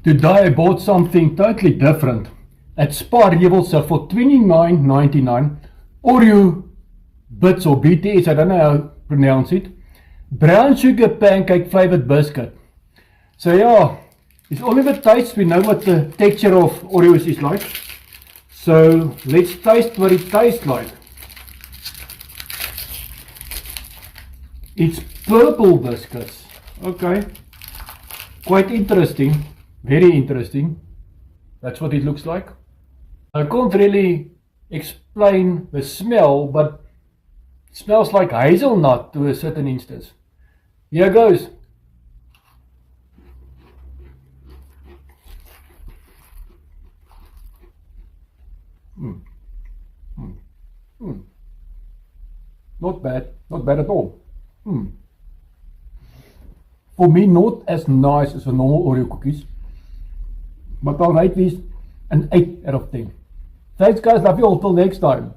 Today I bought something totally different at Spar Rewelse for $29.99. Oreo Bits or BTS, I don't know how to pronounce it. Brown sugar pancake flavored biscuit. So yeah, it's only the taste, we know what the texture of Oreos is like. So let's taste what it tastes like. It's purple biscuits. Okay, quite interesting, very interesting. That's what it looks like. I can't really explain the smell, but it smells like hazelnut to a certain instance. Here goes. Not bad at all. For me, not as nice as the normal Oreo cookies, but I'll rate these an 8 out of 10. Thanks guys, love you all, till next time.